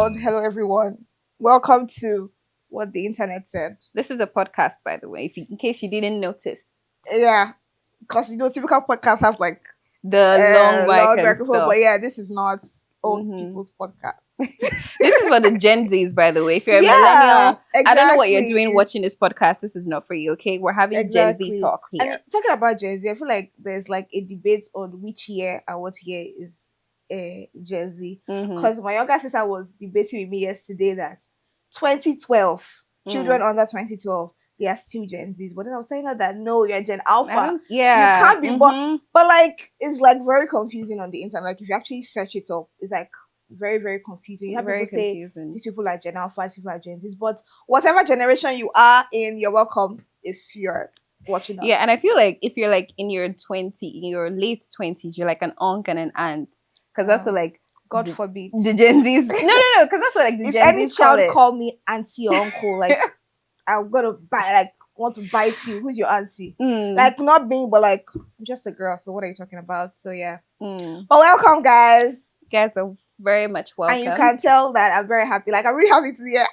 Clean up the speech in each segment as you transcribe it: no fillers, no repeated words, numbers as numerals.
world. Hello, everyone. Welcome to What the Internet Said. This is a podcast, by the way, in case you didn't notice. Yeah, because typical podcasts have like The long mic and microphone, stuff. but yeah, this is not old Mhm. people's podcast. This is for the Gen Zs, by the way. If you're a Yeah, millennial, I don't know what you're exactly. doing watching this podcast. This is not for you, okay? We're having Gen Z Exactly. talk here. And talking about Gen Z, I feel like there's like a debate on which year and what year is Gen Z. Mhm. Because my younger sister was debating with me yesterday that 2012, children under 2012, they are still Gen Zs. But then I was telling her that no, you're Gen Alpha. Yeah. You can't be born. Mhm. But like, it's like very confusing on the internet. Like, if you actually search it up, it's like very, very confusing. You have Very people say confusing. these people are Gen Alpha, these people are Gen Zs. But whatever generation you are in, you're welcome if you're watching us. Yeah, and I feel like if you're like in your late 20s, you're like an uncle and an aunt. Because that's what like God forbid. the Gen Zs. No, because that's what like the If Gen any Zs call child it. call me auntie or uncle, like I'm gonna want to bite you. Who's your auntie? Mm. Like, not being, but like, I'm just a girl. So what are you talking about? So yeah. Mm. But welcome, guys. Guys are very much welcome. And you can tell that I'm very happy. Like, I'm really happy to hear.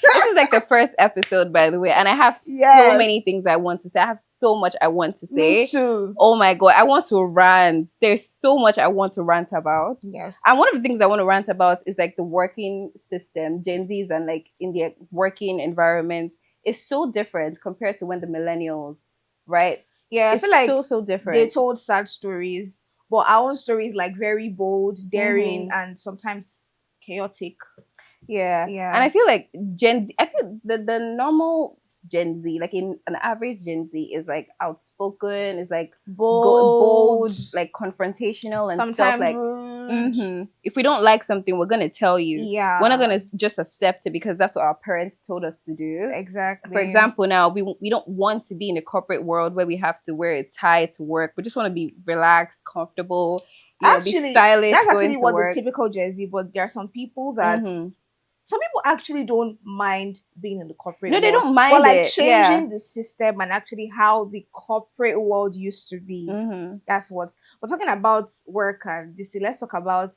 This is like the first episode, by the way, and I have so Yes. many things I want to say. I have so much I want to say. Me too. Oh my god, I want to rant. There's so much I want to rant about. Yes. And one of the things I want to rant about is like the working system. Gen Zs and like in their working environment is so different compared to when the millennials, right? Yeah, I It's feel like so different. they told sad stories, but our own stories like very bold, daring, Mhm. and sometimes chaotic. Yeah. Yeah. And I feel like Gen Z, I feel the normal Gen Z, like in an average Gen Z, is like outspoken, is like bold, like confrontational and sometimes stuff. Like, rude. if we don't like something, we're gonna tell you. Yeah. We're not gonna just accept it because that's what our parents told us to do. Exactly. For example, now we don't want to be in a corporate world where we have to wear a tie to work. We just want to be relaxed, comfortable, be stylish. That's going actually to what work. the typical Gen Z, but there are some people that some people actually don't mind being in the corporate No, world. they don't mind but like it. changing the system and actually how the corporate world used to be. That's what we're talking about. Work and this. Let's talk about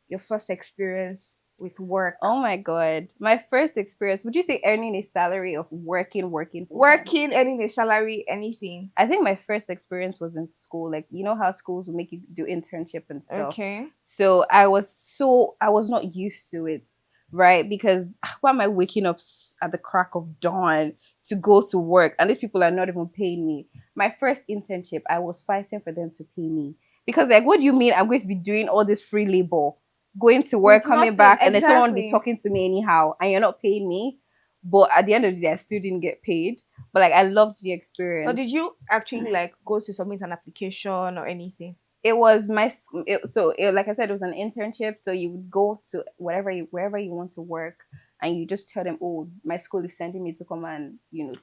your first experience with work. Oh my god, my first experience. Would you say earning a salary of working, earning a salary, anything? I think my first experience was in school. Like, you know how schools will make you do internship and stuff. Okay. So I was not used to it, right? Because why am I waking up at the crack of dawn to go to work and these people are not even paying me? My first internship, I was fighting for them to pay me because like, what do you mean I'm going to be doing all this free labor? Going to work, coming back, and then someone be talking to me anyhow, and you're not paying me. But at the end of the day, I still didn't get paid. But like, I loved the experience. But did you actually like go to submit an application or anything? It was like I said, it was an internship. So you would go to wherever you want to work, and you just tell them, "Oh, my school is sending me to come and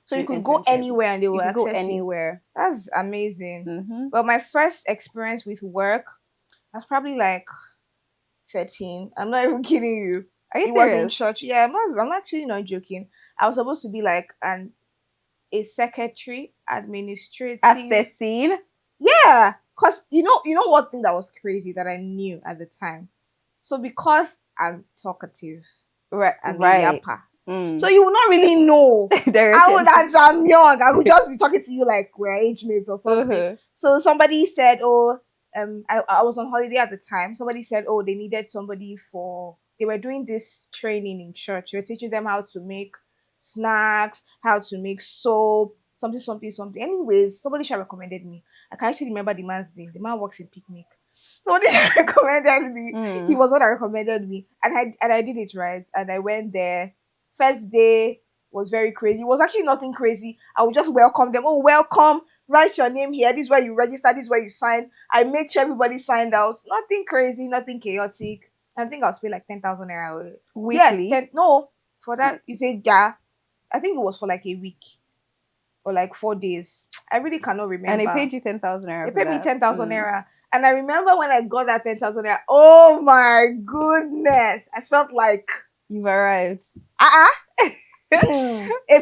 So you could go anywhere, and they will accept you. Go anywhere. That's amazing. But my first experience with work was probably like 13. I'm not even kidding you. Are you serious? serious? Was in church. Yeah, I'm actually not joking. I was supposed to be like a secretary, administrative. At 13? Yeah, because you know what thing that was crazy that I knew at the time. So because I'm talkative, right, I'm right. a yapper. So you will not really know I'm young. I would just be talking to you like we're age mates or something. So somebody said, "Oh, I was on holiday at the time. Somebody said, oh, they needed somebody they were doing this training in church. They were teaching them how to make snacks, how to make soap, something. Anyways, somebody recommended me. I can actually remember the man's name. The man works in Picnic. Somebody recommended me. He was one that recommended me. And I did it, right? And I went there. First day was very crazy. It was actually nothing crazy. I would just welcome them. Oh, welcome. Write your name here. This is where you register. This is where you sign. I made sure everybody signed out. Nothing crazy, nothing chaotic. I think I was paid like 10,000 naira weekly. Yeah, no, for that you say yeah. I think it was for like a week or like 4 days. I really cannot remember. And they paid you 10,000 naira. They paid me 10,000 naira, and I remember when I got that 10,000 naira. Oh my goodness! I felt like you've arrived. A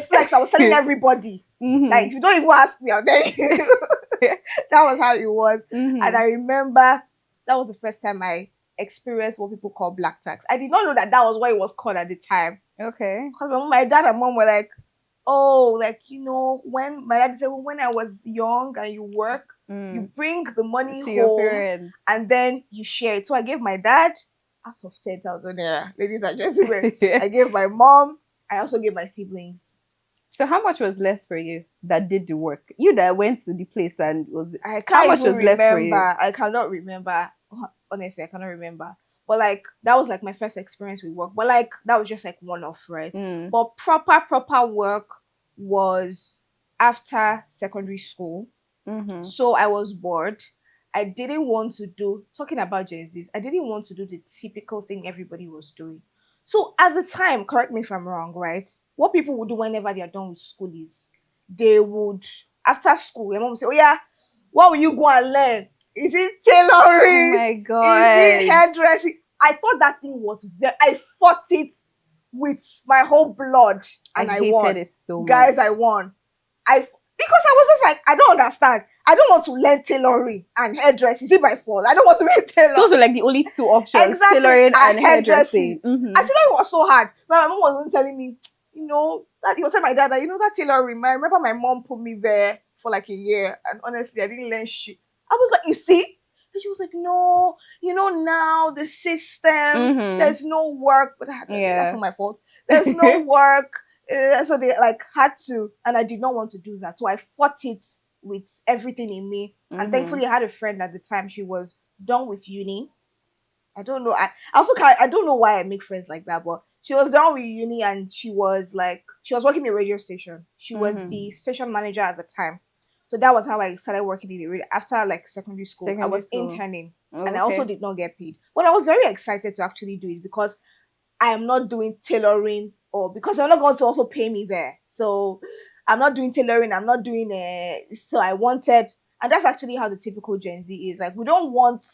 flex. I was telling everybody. Like, if you don't even ask me, I'll tell you. That was how it was. And I remember that was the first time I experience what people call black tax. I did not know that was what it was called at the time. Okay. Because my dad and mom were like, oh, like, when my dad said, well, when I was young and you work, you bring the money to home and then you share it. So I gave my dad out of 10,000 naira, ladies and gentlemen. I gave my mom. I also gave my siblings. So how much was left for you that did the work? You that went to the place and was. I can't how much even was remember. Left for you? I cannot remember. Honestly, I cannot remember. But like that was like my first experience with work. But like that was just like one off, right? But proper work was after secondary school. So I was bored. I didn't want to do, talking about Gen Zs, I didn't want to do the typical thing everybody was doing. So at the time, correct me if I'm wrong, right? What people would do whenever they are done with school is they would, after school, your mom would say, oh yeah, what will you go and learn? Is it tailoring? Oh my God. Is it hairdressing? I thought that thing was I fought it with my whole blood and I won. It so much. Guys, I won. Because I was just like, I don't understand. I don't want to learn tailoring and hairdressing. Is it my fault? I don't want to be a tailor. Those were like the only two options. Exactly. Tailoring and hairdressing. And tailoring was so hard. My mom was telling me, that he was telling my dad that, that tailoring. I remember my mom put me there for like a year. And honestly, I didn't learn shit. I was like, you see? And she was like, no, now the system, there's no work. But that's not my fault. There's no work. So they like had to, and I did not want to do that. So I fought it with everything in me. And thankfully I had a friend at the time. She was done with uni. I don't know. I don't know why I make friends like that, but she was done with uni and she was working in a radio station. She was the station manager at the time. So that was how I started working in the radio. After like secondary school, I was interning and I also did not get paid. But I was very excited to actually do it because I am not doing tailoring or because they're not going to also pay me there. So I'm not doing tailoring. I'm not doing so I wanted, and that's actually how the typical Gen Z is. Like we don't want.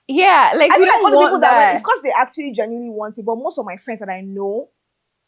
Yeah, like I feel like all the people that it's because they actually genuinely want it. But most of my friends that I know,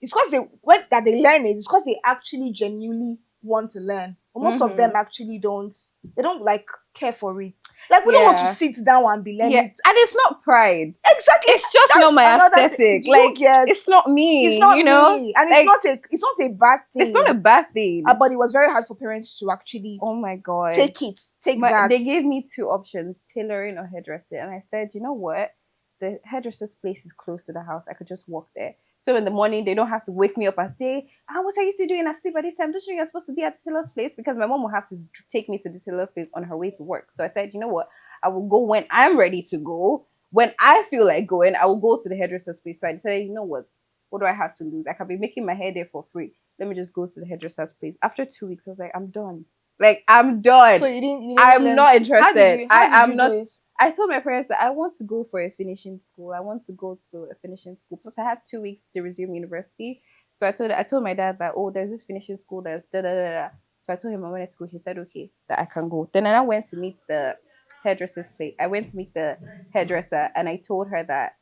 it's because they learn it. It's because they actually genuinely want to learn. But most of them actually don't. They don't like care for it. Like we don't want to sit down and be learning. Yeah. And it's not pride. Exactly. It's just not my aesthetic. Like it's not me. It's not me. And like, it's not a bad thing. It's not a bad thing. But it was very hard for parents to actually oh my God. Take that. They gave me two options, tailoring or hairdressing. And I said, you know what? The hairdresser's place is close to the house. I could just walk there. So in the morning, they don't have to wake me up and say, what are you still doing asleep at this time? Don't you know you're supposed to be at the tailor's place? Because my mom will have to take me to the tailor's place on her way to work. So I said, you know what? I will go when I'm ready to go. When I feel like going, I will go to the hairdresser's place. So I decided, you know what? What do I have to lose? I can be making my hair there for free. Let me just go to the hairdresser's place. After 2 weeks, I was like, I'm done. Like, I'm done. So you didn't I'm not interested. How did you do it? I told my parents that I want to go for a finishing school. I want to go to a finishing school. Plus, I had 2 weeks to resume university. So I told my dad that, there's this finishing school that's da da da da. So I told him I wanted to go. He said, okay, that I can go. Then I went to meet the hairdresser's place. I went to meet the hairdresser and I told her that,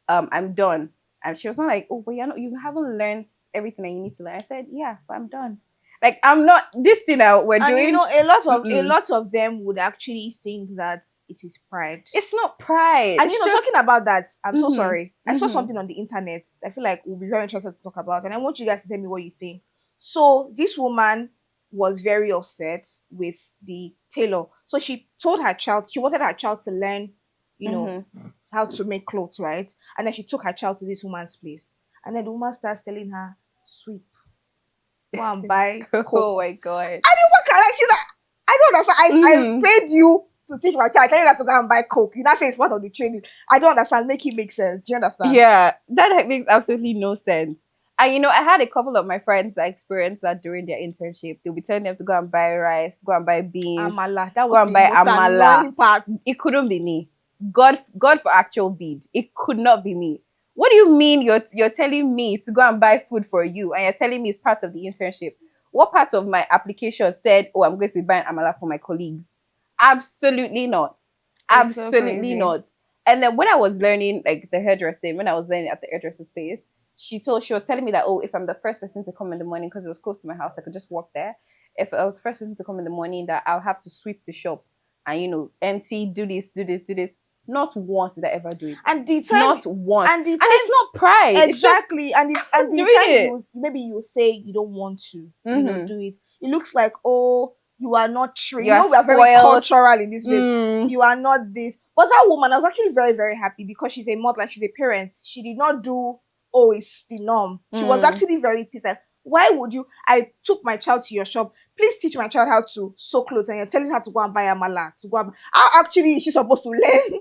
I'm done. And she was not like, but you haven't learned everything that you need to learn. I said, yeah, but I'm done. Like I'm not this thing out we're doing. A lot of them would actually think that it is pride. It's not pride. And talking about that, I'm so sorry. I saw something on the internet. I feel like we'll be very interested to talk about, and I want you guys to tell me what you think. So this woman was very upset with the tailor. So she told her child she wanted her child to learn, how to make clothes, right? And then she took her child to this woman's place, and then the woman starts telling her, "Sweep, go and buy Coke." Oh my God! I mean, what can she's like, I don't understand. I paid you to teach my child. I tell you that to go and buy Coke. You not say it's part of the training. I don't understand. Make it make sense. Do you understand? Yeah, that makes absolutely no sense. And I had a couple of my friends that experienced that during their internship. They'll be telling them to go and buy rice, go and buy beans, amala. That was the most annoying part. It couldn't be me. God for actual bead. It could not be me. What do you mean you're telling me to go and buy food for you and you're telling me it's part of the internship? What part of my application said, I'm going to be buying amala for my colleagues? Absolutely not. Absolutely not. And then when I was learning like the hairdressing, when I was learning at the hairdresser space, she was telling me that, if I'm the first person to come in the morning, because it was close to my house, I could just walk there. If I was the first person to come in the morning, that I'll have to sweep the shop and, empty, do this. Not once did I ever do it. And the time, not once. And it's not pride. Exactly. And the time maybe you say you don't want to, do it. It looks like, oh, you are not trained. We are very cultural in this place. You are not this. But that woman, I was actually very, very happy because she's a mother, like she's a parent. She did not do, oh, it's the norm. She was actually very pissed. Like, why would you? I took my child to your shop. Please teach my child how to sew clothes, and you're telling her to go and buy a mala. How actually is she supposed to learn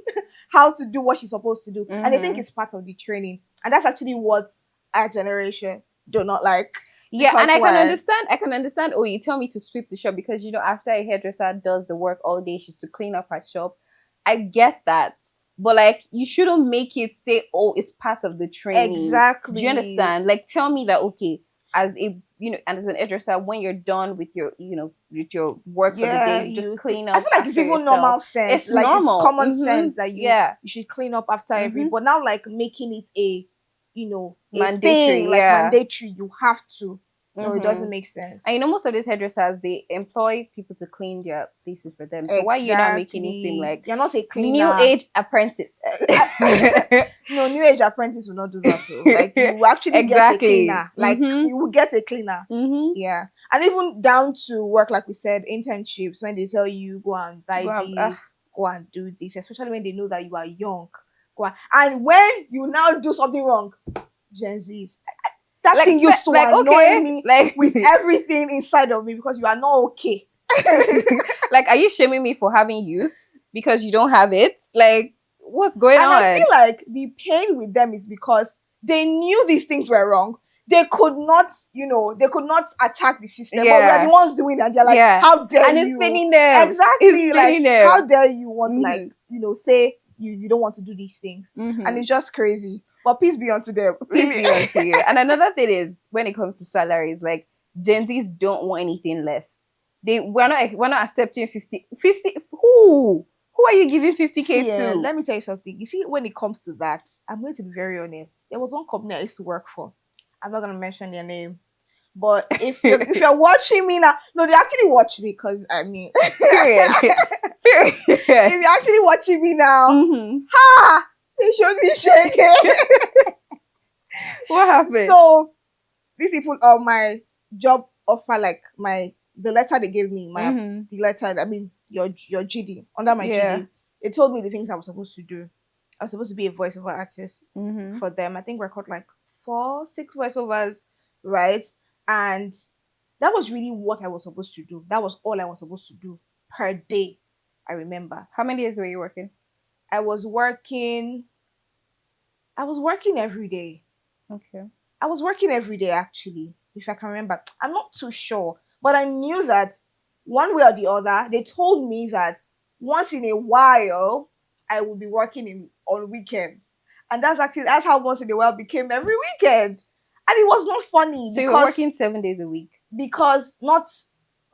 how to do what she's supposed to do? And I think it's part of the training. And that's actually what our generation do not like. Yeah, and I can understand. Oh, you tell me to sweep the shop because after a hairdresser does the work all day, she's to clean up her shop. I get that. But like, you shouldn't make it say, oh, it's part of the training. Exactly. Do you understand? Like, tell me that, okay, as a as an hairdresser, when you're done with your with your work for the day, you just clean up. I feel like it's even normal sense. It's like normal. It's common sense that you should clean up after every. But now, like, making it a mandatory thing, like mandatory, you have to. No, it doesn't make sense. And most of these hairdressers, they employ people to clean their places for them. So why are you not making it seem like you're not a cleaner? New age apprentice. No, new age apprentice will not do that too. Like, you will actually get a cleaner. Like, you will get a cleaner. Yeah. And even down to work, like we said, internships, when they tell you go and buy this, go and do this, especially when they know that you are young. Go and when you now do something wrong, Gen Zs. That thing used to annoy me with everything inside of me because you are not okay. Like, are you shaming me for having youth because you don't have it? Like, what's going on? And I feel like the pain with them is because they knew these things were wrong. They could not, attack the system. But we're the ones doing it. And they're like, how dare you? And it's pinning them. Exactly. Like, how dare you want to, say you don't want to do these things. And it's just crazy. But peace be unto them. Peace be unto you. And another thing is, when it comes to salaries, like, Gen Zs don't want anything less. We're not accepting 50. Who are you giving 50K to? Let me tell you something. You see, when it comes to that, I'm going to be very honest. There was one company I used to work for. I'm not going to mention their name. But if you're watching me now, no, they actually watch me because, period. If you're actually watching me now, they should be shaking. What happened? So these people, my job offer, like the letter they gave me, the letter, I mean your GD, under my GD, they told me the things I was supposed to do. I was supposed to be a voiceover artist for them. I think record like 4-6 voiceovers, right? And that was really what I was supposed to do. That was all I was supposed to do per day. I remember. How many days were you working? I was working every day. Okay. I was working every day, actually, if I can remember. I'm not too sure, but I knew that one way or the other, they told me that once in a while, I would be working on weekends. And that's how once in a while became every weekend. And it was not funny. So you were working 7 days a week? Because not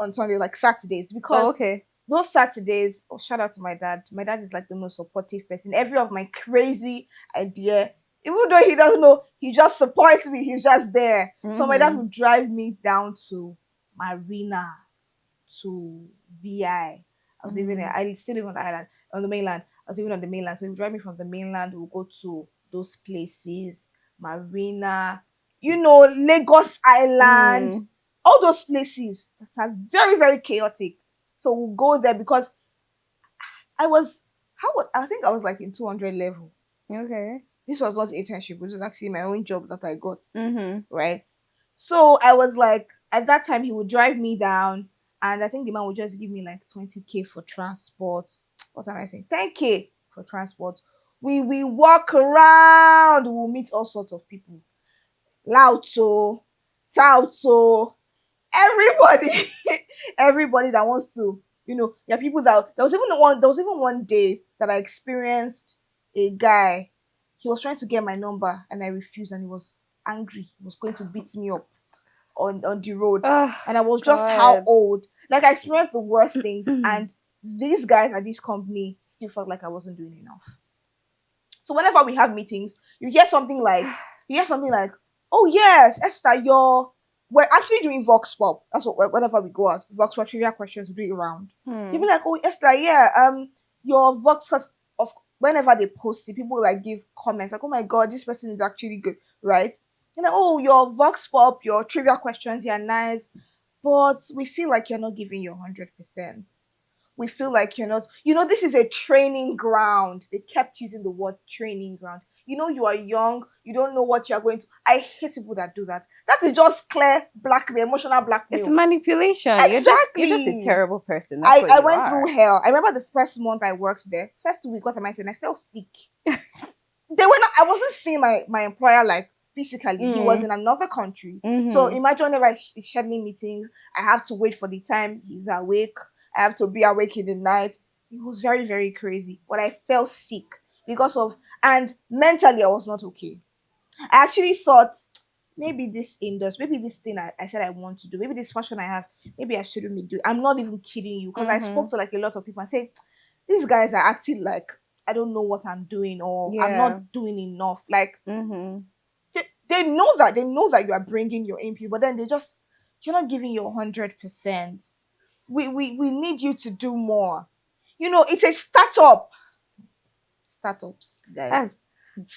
on Sunday, like Saturdays. Because those Saturdays, shout out to my dad. My dad is like the most supportive person. Every of my crazy idea, even though he doesn't know, he just supports me. He's just there. So my dad would drive me down to Marina, to VI. I still live on the island, on the mainland. I was living on the mainland. So he would drive me from the mainland. We'll go to those places, Marina, Lagos Island, all those places that are very, very chaotic. So we'll go there because I think I was like in 200 level. Okay. This was not internship, which was actually my own job that I got. Right? So I was like, at that time, he would drive me down, and I think the man would just give me like 20K for transport. What am I saying? 10K for transport. We walk around. We'll meet all sorts of people. Lauto, Tauto, everybody that wants to, there are people that there was even one day that I experienced a guy. He was trying to get my number and I refused, and he was angry. He was going to beat me up on the road. And I was just how old. Like, I experienced the worst things, and these guys at this company still felt like I wasn't doing enough. So whenever we have meetings, you hear something like, oh yes, Esther, we're actually doing Vox Pop. That's what, whenever we go out, Vox Pop trivia questions, we do it around. You'll be like, oh Esther, your Vox whenever they post it, people like give comments like, oh my god, this person is actually good, right? And like, oh, your vox pop, your trivia questions, you're nice, but we feel like you're not giving your 100%. We feel like you're not, this is a training ground. They kept using the word training ground. You are young, you don't know what you're going to. I hate people that do that. That is just clear blackmail, emotional blackmail. It's manipulation. Exactly. You're just a terrible person. I went through hell. I remember the first month I worked there, first week, what am I saying? I felt sick. I wasn't seeing my employer like physically. He was in another country. So imagine whenever he's scheduling meetings, I have to wait for the time he's awake. I have to be awake in the night. It was very, very crazy. But I felt sick and mentally I was not okay. I actually thought maybe this industry, maybe this thing I said I want to do, maybe this passion I have, maybe I shouldn't be doing. I'm not even kidding you, because I spoke to like a lot of people and said, these guys are acting like I don't know what I'm doing, or I'm not doing enough. Like they know that you are bringing your input, but then you're not giving your 100%. We need you to do more. It's a startups, guys.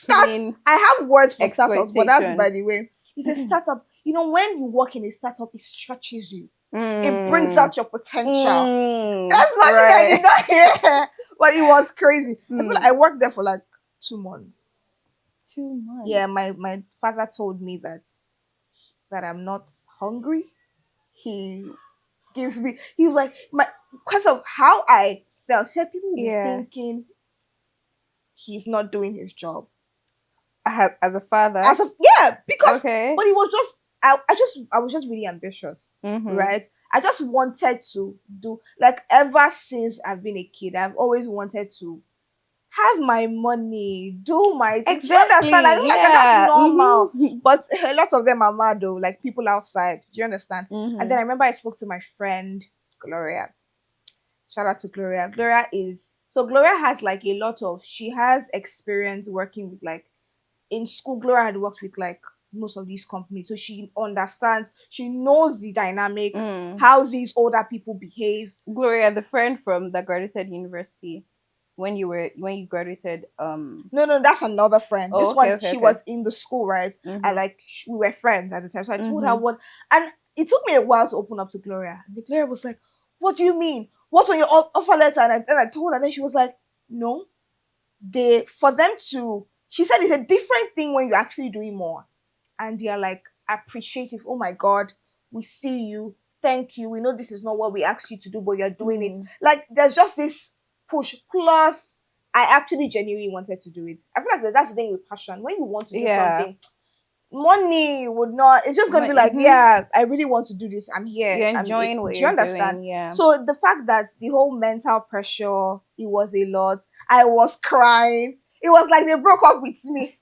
I have words for startups, but that's by the way. It's a startup. When you work in a startup, it stretches you. It brings out your potential. That's nothing I did not hear. But it was crazy. I feel like I worked there for like 2 months. 2 months? Yeah, my father told me that I'm not hungry. He gives me, because of how I felt. Said people will be thinking he's not doing his job. As a father? Because but it was just I was just really ambitious, right? I just wanted to do, like, ever since I've been a kid, I've always wanted to have my money, do my things. Exactly. Do you understand? Like that's normal. But a lot of them are mad though, like people outside. Do you understand? And then I remember I spoke to my friend Gloria. Shout out to Gloria. Gloria has like she has experience working with, like, in school. Gloria had worked with like most of these companies, so she understands, she knows the dynamic, how these older people behave. Gloria, the friend from that graduated university when you graduated. No, that's another friend. She was in the school, right? And like we were friends at the time, so I told her what, and it took me a while to open up to Gloria. And Gloria was like, what do you mean? What's on your offer letter? And I told her, and then she was like, no, she said it's a different thing when you're actually doing more. And they're like appreciative. Oh my God, we see you. Thank you. We know this is not what we asked you to do, but you're doing it. Like, there's just this push. Plus, I actually genuinely wanted to do it. I feel like that's the thing with passion. When you want to do something, money would not. It's just gonna be like, I really want to do this. I'm here. You're enjoying what you're doing. Yeah. So the fact that the whole mental pressure, it was a lot. I was crying. It was like they broke up with me.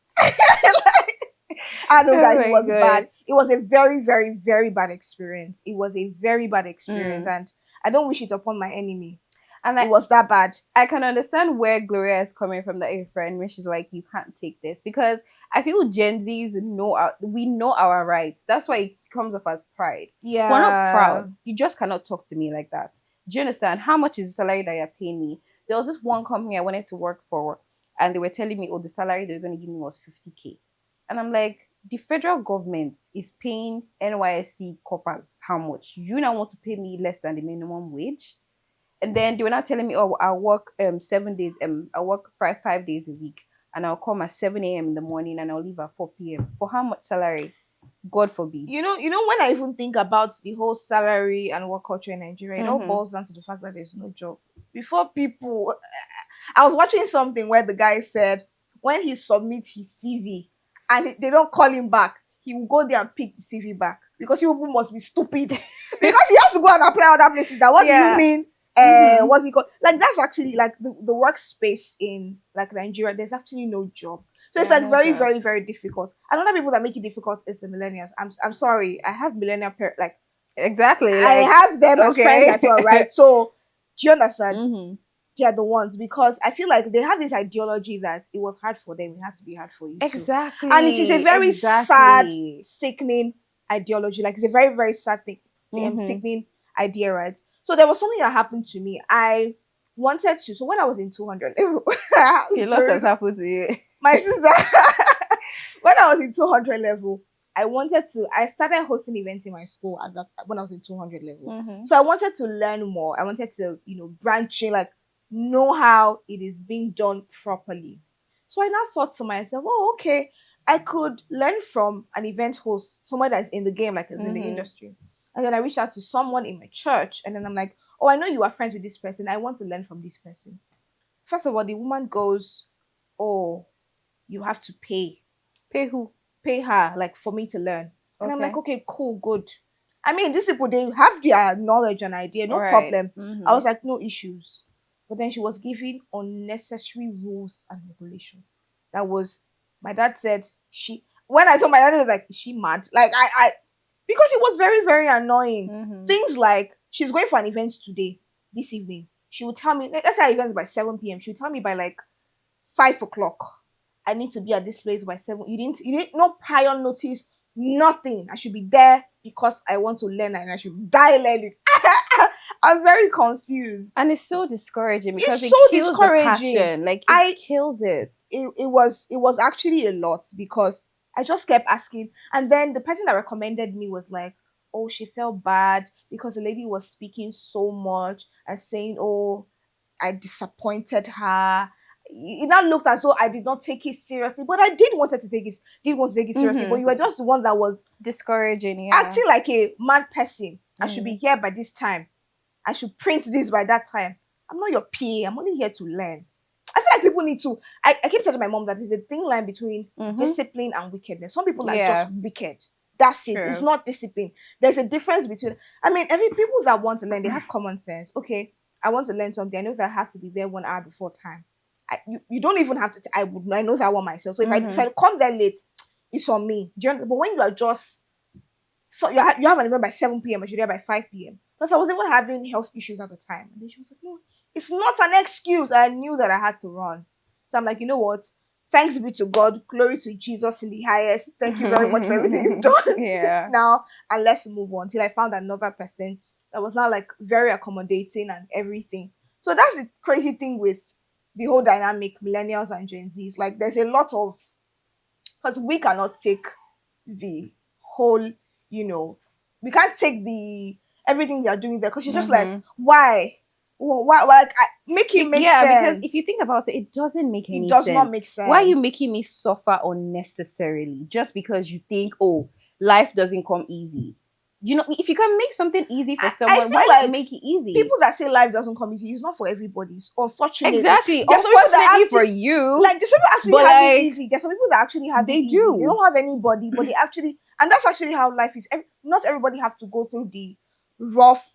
I know, guys, it was bad. It was a very, very, very bad experience. It was a very bad experience, and I don't wish it upon my enemy. And it was that bad. I can understand where Gloria is coming from, that friend, when she's like, you can't take this, because I feel Gen Zs know our rights. That's why it comes off as pride. Yeah, we're not proud. You just cannot talk to me like that. Do you understand? How much is the salary that you're paying me? There was this one company I wanted to work for, and they were telling me, the salary they were going to give me was 50K. And I'm like, the federal government is paying NYSC corpers how much? You now want to pay me less than the minimum wage? And then they were not telling me, I'll work 7 days, I work 5 days a week, and I'll come at 7 a.m. in the morning and I'll leave at 4 p.m. For how much salary? God forbid. You know, when I even think about the whole salary and work culture in Nigeria, it all boils down to the fact that there's no job. Before people, I was watching something where the guy said when he submits his CV and they don't call him back, he will go there and pick the CV back, because people must be stupid. Because he has to go and apply other places. What do you mean? What's it called? Like, that's actually like the workspace in like Nigeria. There's actually no job. So it's like very, very, very difficult. Another people that make it difficult is the millennials. I'm sorry. I have millennial exactly. I have them as friends as well, right? So do you understand? They are the ones, because I feel like they have this ideology that it was hard for them, it has to be hard for you too. Exactly. And it is a very sad, sickening ideology. Like, it's a very, very sad thing, sickening idea, right? So there was something that happened to me. I wanted to. So when I was in 200 level, a lot has happened to you. My sister, when I was in 200 level, I started hosting events in my school at that when I was in 200 level. Mm-hmm. So I wanted to learn more. I wanted to, branch in, like, know how it is being done properly. So I now thought to myself, oh, okay, I could learn from an event host, someone that's in the game, like is in the industry. And then I reached out to someone in my church, and then I'm like, oh, I know you are friends with this person. I want to learn from this person. First of all, the woman goes, oh, you have to pay. Pay who? Pay her, like, for me to learn. And I'm like, okay, cool, good. I mean, these people, they have their knowledge and idea, no problem. I was like, no issues. But then she was giving unnecessary rules and regulation. That was, my dad said, when I told my dad, he was like, is she mad? Like, because it was very, very annoying. Things like, she's going for an event today, this evening. She would tell me, let's say our event is by 7 p.m. She would tell me by like 5 o'clock, I need to be at this place by 7. You didn't no prior notice, nothing. I should be there because I want to learn and I should die learning. I'm very confused. And it's so discouraging because it kills the passion. Like, it kills it. It was actually a lot because I just kept asking. And then the person that recommended me was like, oh, she felt bad because the lady was speaking so much and saying, oh, I disappointed her. It now looked as though I did not take it seriously, but I did want to take it seriously. But you were just the one that was discouraging, acting like a mad person. I should be here by this time. I should print this by that time. I'm not your PA. I'm only here to learn. I feel like people need to. I keep telling my mom that there's a thin line between discipline and wickedness. Some people are just wicked. That's it. True. It's not discipline. There's a difference between. I mean, every people that want to learn, they have common sense. Okay, I want to learn something. I know that I have to be there 1 hour before time. You don't even have to. I know that one myself. So if I come there late, it's on me. But when you are just you have an event by 7 p.m. I should be there by 5 p.m. Plus, I was even having health issues at the time. And then she was like, no, it's not an excuse. I knew that I had to run. So I'm like, you know what? Thanks be to God. Glory to Jesus in the highest. Thank you very much for everything you've done. Yeah. Now, and let's move on till I found another person that was now like very accommodating and everything. So that's the crazy thing with the whole dynamic, millennials and Gen Zs. Like, there's a lot of, because we cannot take the whole, we can't take everything they are doing there, because you're just like, why? Like, make it make sense. Yeah, because if you think about it, it doesn't make any sense. It does not make sense. Why are you making me suffer unnecessarily just because you think, oh, life doesn't come easy? If you can make something easy for someone, why not make it easy? People that say life doesn't come easy, it's not for everybody. Unfortunately. Exactly. Unfortunately for you. Like, there's some people actually have it easy. There's some people that actually have it easy. They don't have anybody, but they actually, and that's actually how life is. Not everybody has to go through the rough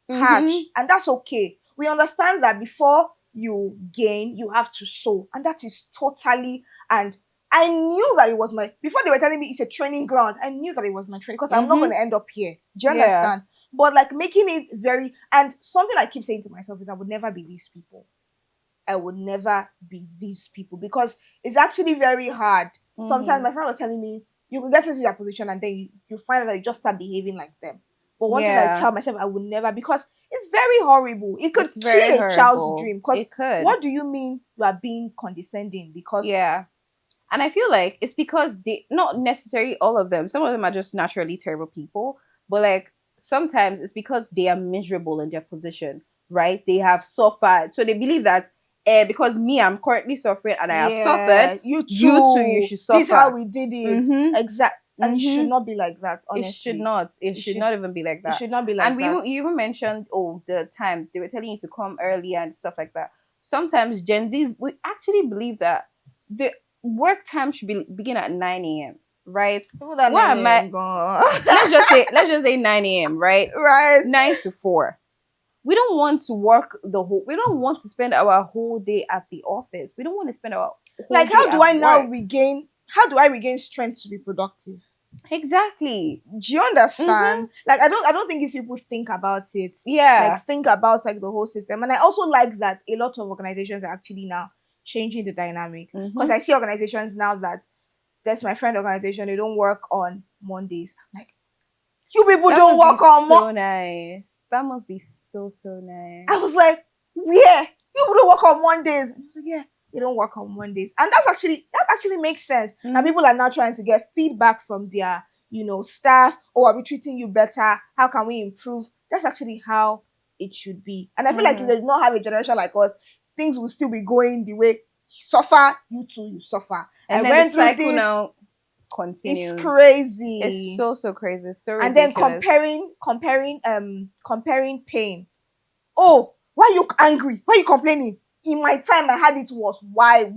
patch, and that's okay. We understand that before you gain, you have to sow, and that is totally. And I knew that it was before they were telling me it's a training ground, I knew that it was my training, because I'm not going to end up here. Do you understand? But like, making it and something I keep saying to myself is I would never be these people. I would never be these people, because it's actually very hard. Sometimes my friend was telling me, you can get into your position and then you find out that you just start behaving like them. But one thing I tell myself, I would never, because it's very horrible. It could kill a child's dream. Because what do you mean you are being condescending? Because and I feel like it's because not necessarily all of them. Some of them are just naturally terrible people. But like, sometimes it's because they are miserable in their position, right? They have suffered. So they believe that because I'm currently suffering and I have suffered, you should suffer. This is how we did it. Exactly. And it should not be like that, honestly. It should not. It should not even be like that. It should not be like that. And you even mentioned, the time. They were telling you to come early and stuff like that. Sometimes Gen Zs, we actually believe that the work time should begin at 9 a.m., right? What am I? Let's just say 9 a.m., right? Right. 9 to 4. We don't want to work we don't want to spend our whole day at the office. We don't want to spend our whole day how do I regain strength to be productive? Exactly. Do you understand? Like, I don't think these people think about it. Yeah. Like, think about like the whole system. And I also like that a lot of organizations are actually now changing the dynamic. Because I see organizations now that there's my friend organization, they don't work on Mondays. I'm like, you people don't work on Mondays. So nice. That must be so nice. I was like, where you don't work on Mondays? And I was like, yeah, we don't work on Mondays. And that actually makes sense. Mm-hmm. Now people are now trying to get feedback from their, staff. Oh, are we treating you better? How can we improve? That's actually how it should be. And I feel like if they did not have a generation like us, things will still be going the way. Suffer, you too, you suffer. And I went through this. Now continues. It's crazy. It's so crazy. It's so ridiculous. And then comparing pain. Oh, why are you angry? Why are you complaining? In my time, I had it worse. Why?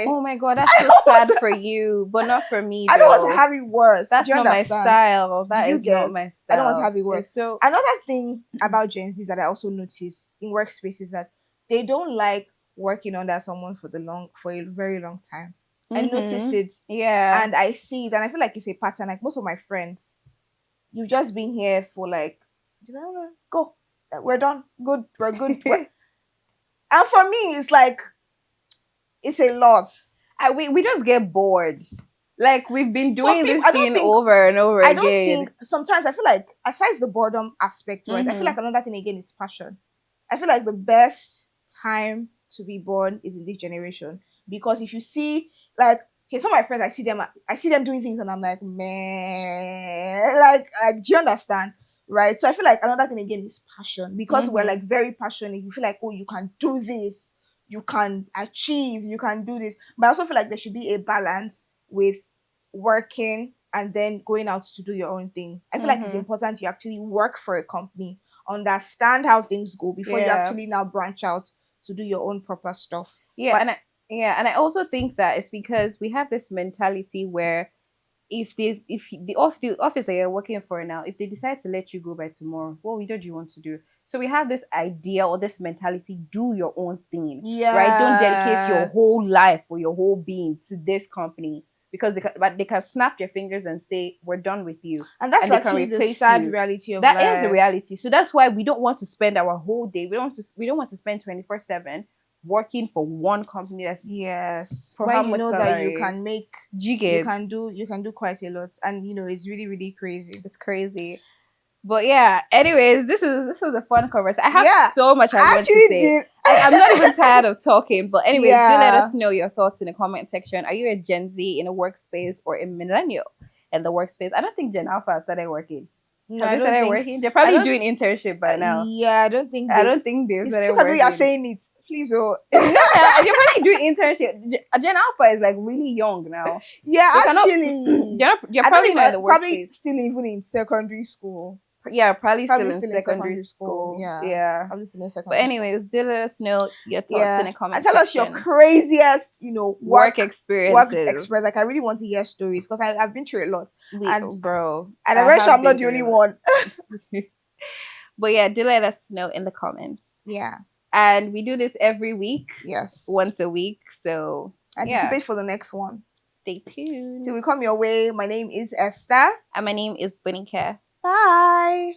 Oh my God, that's so sad for you, but not for me. I don't want to have it worse. That's not my style. That is not my style. I don't want to have it worse. So another thing about Gen Z that I also notice in workspaces that they don't like working under someone for a very long time. I notice it. Yeah. And I see it, and I feel like it's a pattern. Like most of my friends, you've just been here for like, go. We're done. Good. We're good. And for me, it's like, it's a lot. We just get bored. Like, we've been doing this thing over and over again. I don't think, sometimes I feel like, aside the boredom aspect, right, I feel like another thing again is passion. I feel like the best time to be born is in this generation. Because if you see, like, okay, some of my friends, I see them doing things and I'm like, man, like, do you understand? Right? So I feel like another thing again is passion, because we're like very passionate. You feel like, oh, you can do this, you can achieve, you can do this. But I also feel like there should be a balance with working and then going out to do your own thing. I feel like it's important you actually work for a company, understand how things go before you actually now branch out to do your own proper stuff. And I also think that it's because we have this mentality where if the office that you're working for now, if they decide to let you go by tomorrow, what do you want to do? So we have this idea or this mentality: do your own thing, right? Don't dedicate your whole life or your whole being to this company, because they can snap your fingers and say, we're done with you. And that's actually the sad reality of life. That is the reality. So that's why we don't want to spend our whole day. We don't want to spend 24/7 working for one company. That's for when you know that you can make you can do quite a lot, and it's really, really crazy. It's crazy. But yeah, anyways, this was a fun conversation. I have so much I want to say. I'm not even tired of talking. But anyways, do let us know your thoughts in the comment section. Are you a Gen Z in a workspace or a millennial in the workspace? I don't think Gen Alpha has started working. No, have they started working? They're probably doing internship by now. Yeah, I don't think they've started working. You are saying it. Please, they're probably doing internship. Gen Alpha is like really young now. Yeah, actually. They're probably not in the workspace. Probably still even in secondary school. Yeah, probably still in secondary school. Yeah. Probably still in secondary But anyways, do let us know your thoughts in the comments. And tell us your craziest, work experiences. Like, I really want to hear stories, because I've been through a lot. And I'm very sure I'm not the only one. But yeah, do let us know in the comments. Yeah. And we do this every week. Yes. Once a week. So anticipate for the next one. Stay tuned. Till we come your way. My name is Esther. And my name is Bunny Care. Bye.